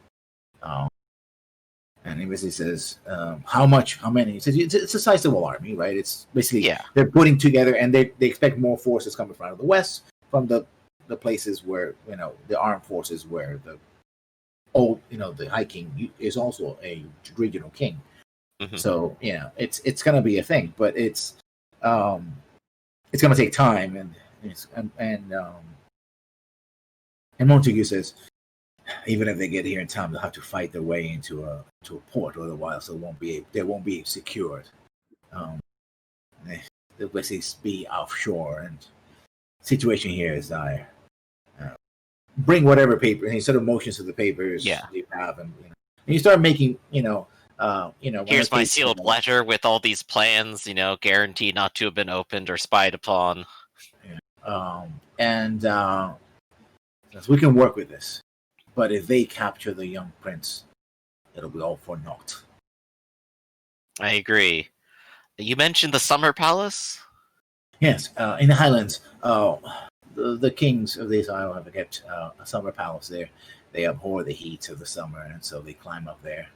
And he basically says, how many? He says, it's a sizable army, right? It's basically, they're putting together, and they expect more forces coming from the west, from the places where, the armed forces where the old, the High King is also a regional king. Mhm. So, it's going to be a thing, but it's going to take time. And Montague says, even if they get here in time, they'll have to fight their way into a port, otherwise they won't be secured. They'll basically be offshore, and the situation here is dire. Bring whatever paper, and he sort of motions to the papers you have, and you start making, Here's my sealed letter with all these plans, guaranteed not to have been opened or spied upon. And we can work with this. But if they capture the young prince, it'll be all for naught. I agree. You mentioned the Summer Palace? Yes, in the Highlands, the kings of this isle have kept a summer palace there. They abhor the heat of the summer, and so they climb up there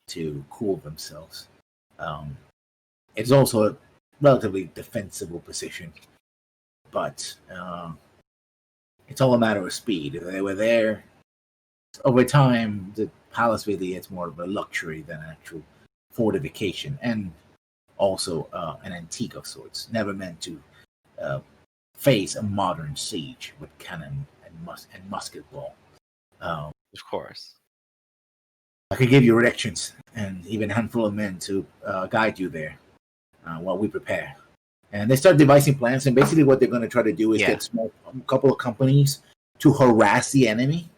to cool themselves. It's also a relatively defensible position, but it's all a matter of speed. If they were there, over time, the palace really is more of a luxury than an actual fortification, and also an antique of sorts, never meant to face a modern siege with cannon and musket ball. Of course. I could give you directions and even a handful of men to guide you there while we prepare. And they start devising plans, and basically what they're going to try to do is get a couple of companies to harass the enemy,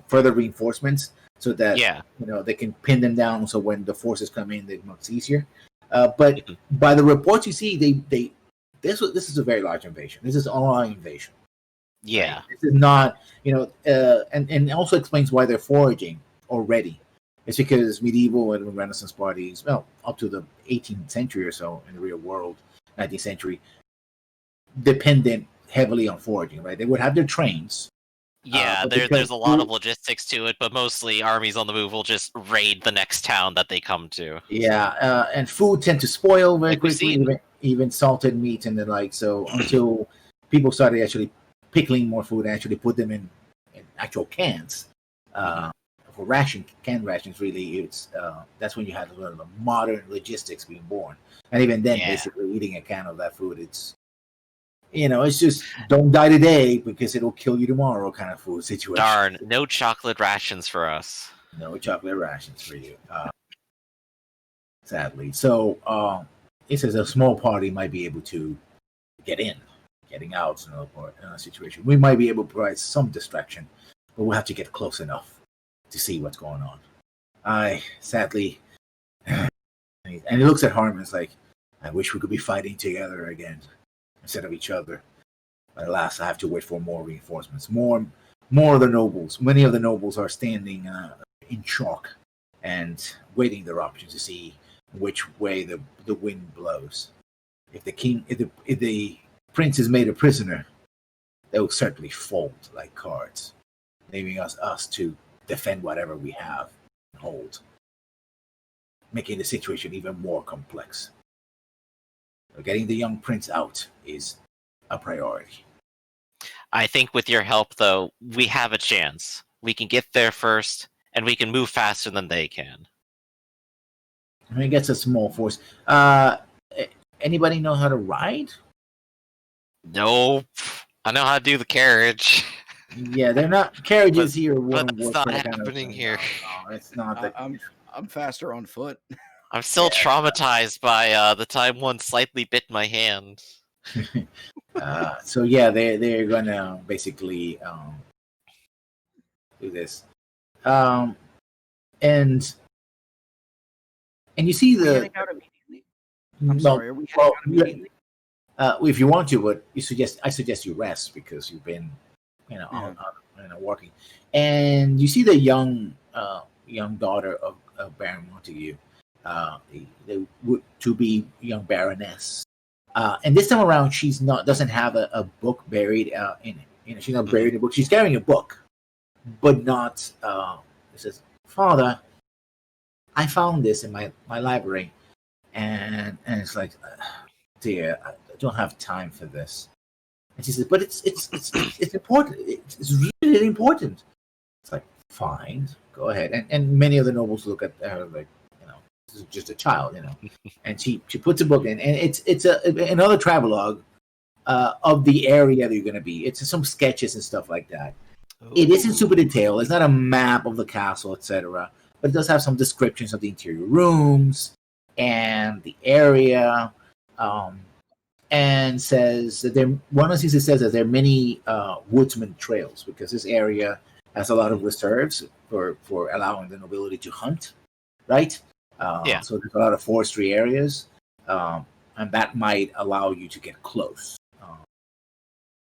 further reinforcements, so that they can pin them down. So when the forces come in, they're much easier. But by the reports you see, this is a very large invasion. This is an all-out invasion. Yeah, right? This is not, and also explains why they're foraging already. It's because medieval and Renaissance parties, up to the 18th century or so in the real world, 19th century, dependent heavily on foraging. Right, they would have their trains. Yeah, there's a lot of logistics to it, but mostly armies on the move will just raid the next town that they come to. Yeah, and food tend to spoil very quickly, even salted meat and the like. So until people started actually pickling more food and actually put them in actual cans for canned rations, really, it's that's when you had the modern logistics being born. And even then, basically eating a can of that food, it's just don't die today because it'll kill you tomorrow kind of food situation. Darn, no chocolate rations for us. No chocolate rations for you, sadly. So it says a small party might be able to getting out in a situation. We might be able to provide some distraction, but we'll have to get close enough to see what's going on. Sadly, and he looks at Harmon, it's like, I wish we could be fighting together again instead of each other. But alas, I have to wait for more reinforcements. More of the nobles. Many of the nobles are standing in shock and waiting their options to see which way the wind blows. If the prince is made a prisoner, they will certainly fold like cards, leaving us to defend whatever we have and hold, making the situation even more complex. So getting the young prince out is a priority. I think with your help, though, we have a chance. We can get there first, and we can move faster than they can. I mean, it gets a small force. Anybody know how to ride? Nope. I know how to do the carriage. Yeah, they're not carriages But- here. but Wouldn't that's work not for that kind of happening thing. here. No, it's not. The, I'm faster on foot. I'm still traumatized by the time one slightly bit my hand. so yeah, they're gonna basically do this, and you see Are we the. heading out immediately? I'm sorry. Are we heading well, out immediately? if you want to, but I suggest you rest because you've been, Yeah. walking, and you see the young daughter of Baron Montague, the to be young Baroness, and this time around she's not doesn't have a book buried in it. She's not buried in a book. She's carrying a book, but not. It says, "Father, I found this in my library," and it's like, dear, I don't have time for this. And she says, but it's important. It's really important. It's like, fine, go ahead. And many of the nobles look at her like, this is just a child, And she puts a book in, and it's another travelogue of the area that you're going to be. It's some sketches and stuff like that. It isn't super detailed. It's not a map of the castle, etc. But it does have some descriptions of the interior rooms and the area. And says that one of the things it says that there are many woodsman trails because this area has a lot of reserves for allowing the nobility to hunt, right? Yeah. So there's a lot of forestry areas, and that might allow you to get close.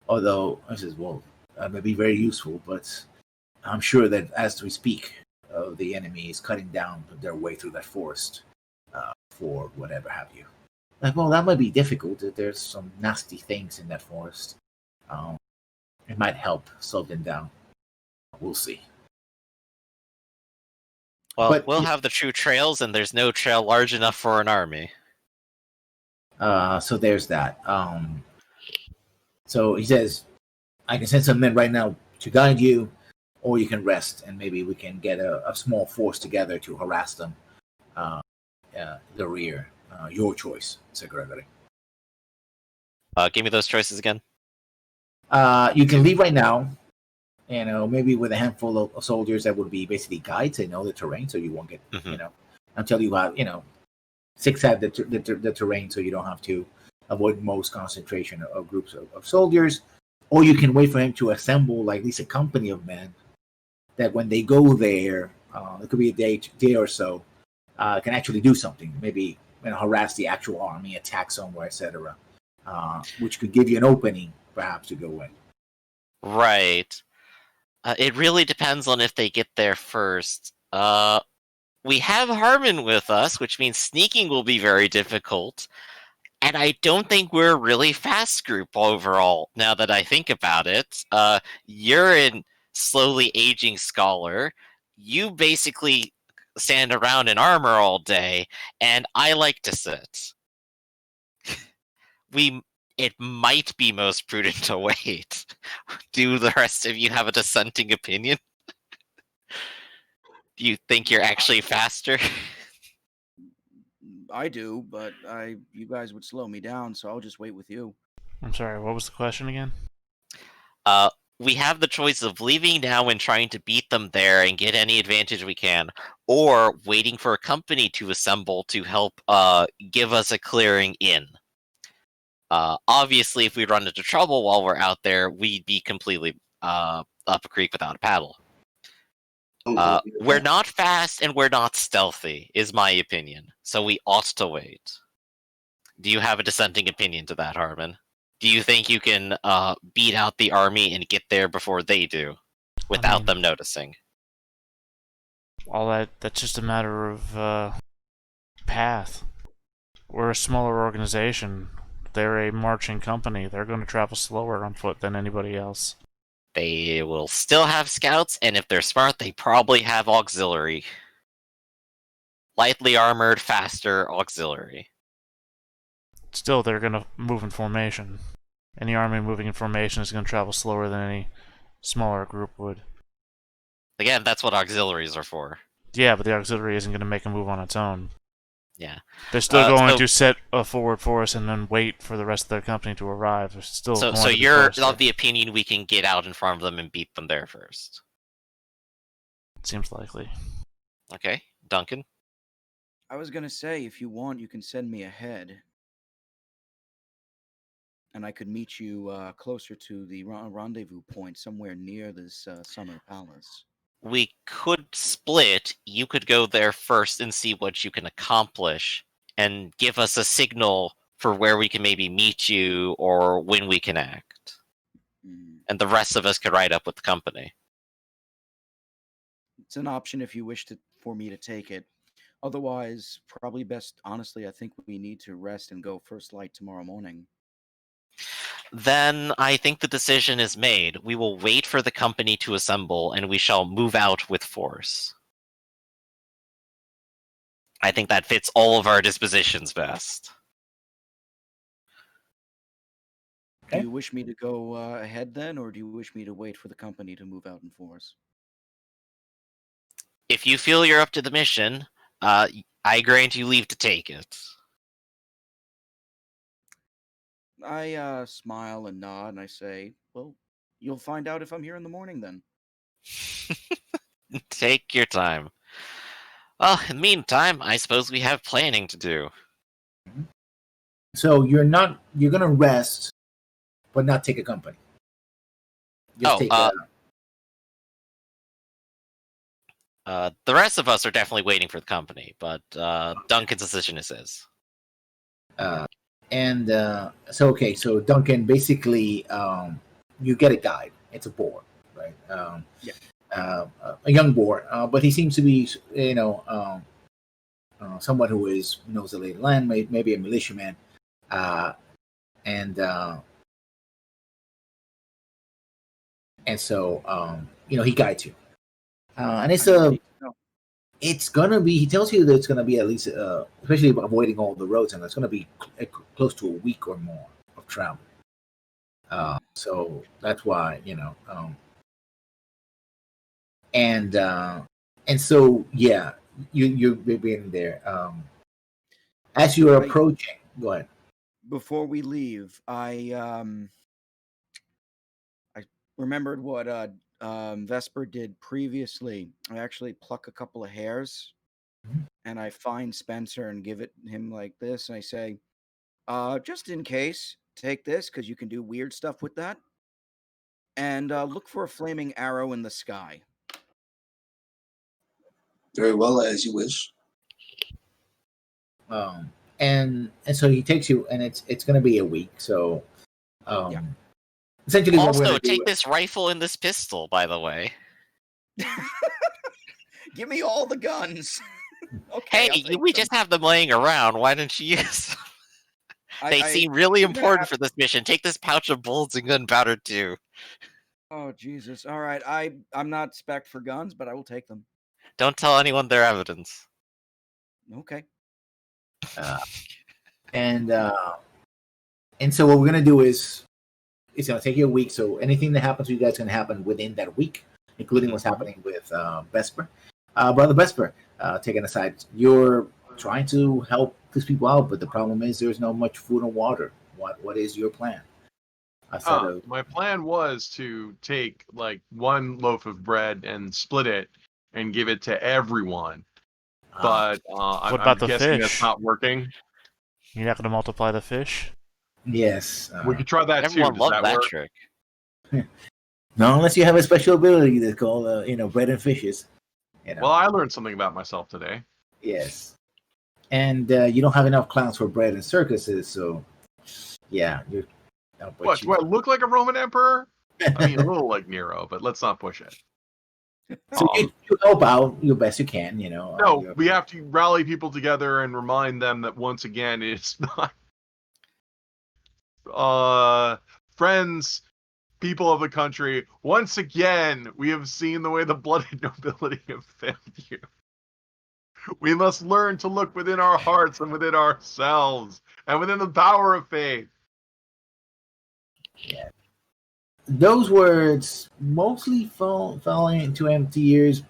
Although I says, well, that may be very useful, but I'm sure that as we speak, the enemy is cutting down their way through that forest for whatever have you. Like, well, that might be difficult. There's some nasty things in that forest. It might help slow them down. We'll see. Well, But we'll have the true trails, and there's no trail large enough for an army. So there's that. So he says, I can send some men right now to guide you, or you can rest, and maybe we can get a small force together to harass them. The rear. Your choice, said Gregory. Give me those choices again. You can leave right now. Maybe with a handful of soldiers that would be basically guides. They know the terrain, so you won't get, until you have, 6 have the terrain, so you don't have to avoid most concentration of groups of soldiers. Or you can wait for him to assemble like at least a company of men that when they go there, it could be a day or so, can actually do something. Maybe harass the actual army, attack somewhere, etc. Which could give you an opening, perhaps, to go in. Right. It really depends on if they get there first. We have Harmon with us, which means sneaking will be very difficult. And I don't think we're a really fast group overall, now that I think about it. You're a slowly aging scholar. You basically stand around in armor all day, and I like to sit. It might be most prudent to wait. Do the rest of you have a dissenting opinion? Do you think you're actually faster? I do, but you guys would slow me down, so I'll just wait with you. I'm sorry, what was the question again? We have the choice of leaving now and trying to beat them there and get any advantage we can, or waiting for a company to assemble to help give us a clearing in. Obviously, if we run into trouble while we're out there, we'd be completely up a creek without a paddle. We're not fast and we're not stealthy, is my opinion. So we ought to wait. Do you have a dissenting opinion to that, Harmon? Do you think you can beat out the army and get there before they do, without them noticing? All that's just a matter of path. We're a smaller organization. They're a marching company. They're going to travel slower on foot than anybody else. They will still have scouts, and if they're smart, they probably have auxiliary. Lightly armored, faster auxiliary. Still, they're going to move in formation. Any army moving in formation is going to travel slower than any smaller group would. Again, that's what auxiliaries are for. Yeah, but the auxiliary isn't going to make a move on its own. Yeah. They're still going so- to set a forward force and then wait for the rest of their company to arrive. They're still So, going so to be you're closer. of the opinion we can get out in front of them and beat them there first. Seems likely. Okay, Duncan. I was gonna say, if you want, you can send me ahead, and I could meet you closer to the rendezvous point, somewhere near this summer palace. We could split. You could go there first and see what you can accomplish, and give us a signal for where we can maybe meet you or when we can act. Mm. And the rest of us could ride up with the company. It's an option if you wish for me to take it. Otherwise, probably best, honestly, I think we need to rest and go first light tomorrow morning. Then I think the decision is made. We will wait for the company to assemble, and we shall move out with force. I think that fits all of our dispositions best. Do Okay. you wish me to go ahead then, or do you wish me to wait for the company to move out in force? If you feel you're up to the mission, I grant you leave to take it. I smile and nod, and I say, well, you'll find out if I'm here in the morning then. Take your time. Well, in the meantime, I suppose we have planning to do. So you're gonna rest, but not take a company. Just take The rest of us are definitely waiting for the company, but Duncan's decision is his. So Duncan, basically, you get a guide. It's a boar, right? Yeah. A young boar, but he seems to be, someone who knows the lay of the land, maybe a militiaman, and so he guides you, and it's gonna be. He tells you that it's gonna be at least, especially avoiding all the roads, and it's gonna be close to a week or more of travel. So that's why, and so yeah, you're being there. As you're approaching, go ahead. Before we leave, I remembered what Vesper did previously. I actually pluck a couple of hairs, and I find Spencer and give it him like this, and I say, just in case, take this because you can do weird stuff with that, and look for a flaming arrow in the sky. Very well, as you wish. And so he takes you, and it's going to be a week. So, Yeah. Essentially, what we're Also, going to take do. this rifle and this pistol, by the way. Give me all the guns. Okay. Hey, we just have them laying around. Why don't you use them? They seem really important for this mission. Take this pouch of bullets and gunpowder too. Oh Jesus! All right, I'm not spec'd for guns, but I will take them. Don't tell anyone their evidence. Okay. And so what we're gonna do is it's gonna take you a week. So anything that happens to you guys is gonna happen within that week, including what's happening with Vesper. Brother Vesper, taken aside, you're trying to help these people out, but the problem is there's no much food or water. What is your plan? My plan was to take like one loaf of bread and split it and give it to everyone. But What about I'm the guessing fish? that's not working. You're not going to multiply the fish? Yes. We could try that Everyone too. Does loved that that work? trick. No, unless you have a special ability that's called, bread and fishes. Well, I learned something about myself today. Yes. And you don't have enough clowns for bread and circuses, so yeah. What? Do I look like a Roman emperor? I mean, a little like Nero, but let's not push it. So you help out your best you can, No, we have to rally people together and remind them that once again, it's not. Friends people of the country, once again, we have seen the way the blooded nobility have failed you. We must learn to look within our hearts and within ourselves and within the power of faith. Yeah. Those words mostly fell into empty ears,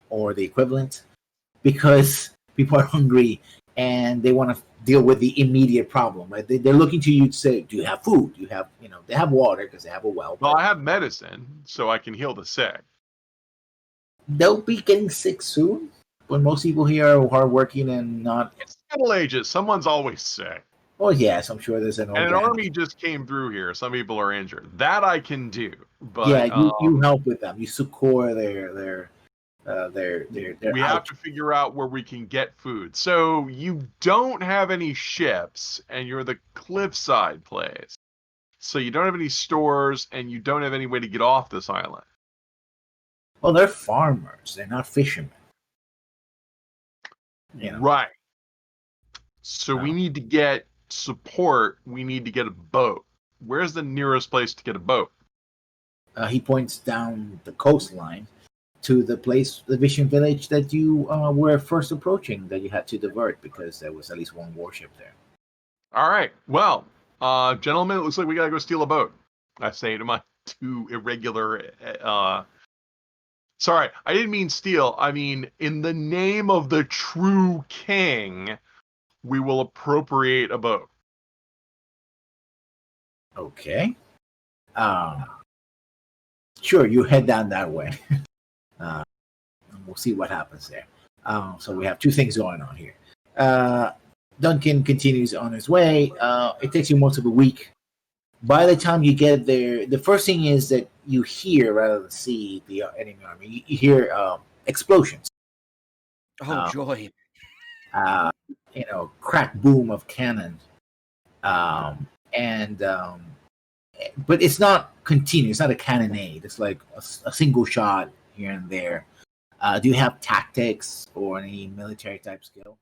or the equivalent, because people are hungry and they want to deal with the immediate problem. Right? They're looking to you to say, "Do you have food? Do you have, they have water because they have a well." Well, But I have medicine, so I can heal the sick. they'll be getting sick soon. When most people here are hardworking and not. It's Middle Ages. Someone's always sick. Oh yes, I'm sure there's an old. And an army just came through here. Some people are injured. That I can do. But Yeah, you help with them. You succor their we have to figure out where we can get food. So you don't have any ships, and you're the cliffside place. So you don't have any stores, and you don't have any way to get off this island. Well, they're farmers. They're not fishermen. Right. So we need to get support. We need to get a boat. Where's the nearest place to get a boat? He points down the coastline to the fishing village that you were first approaching, that you had to divert because there was at least one warship there. All right. Well, gentlemen, it looks like we gotta go steal a boat. I say to my two irregular. Sorry, I didn't mean steal. I mean, in the name of the true king, we will appropriate a boat. Okay. Sure, you head down that way. And we'll see what happens there. So we have two things going on here. Duncan continues on his way. It takes you most of a week. By the time you get there, the first thing is that you hear, rather than see the enemy army, you hear explosions. Oh, joy. Crack boom of cannon. But it's not continuous. It's not a cannonade. It's like a single shot here and there. Do you have tactics or any military type skill?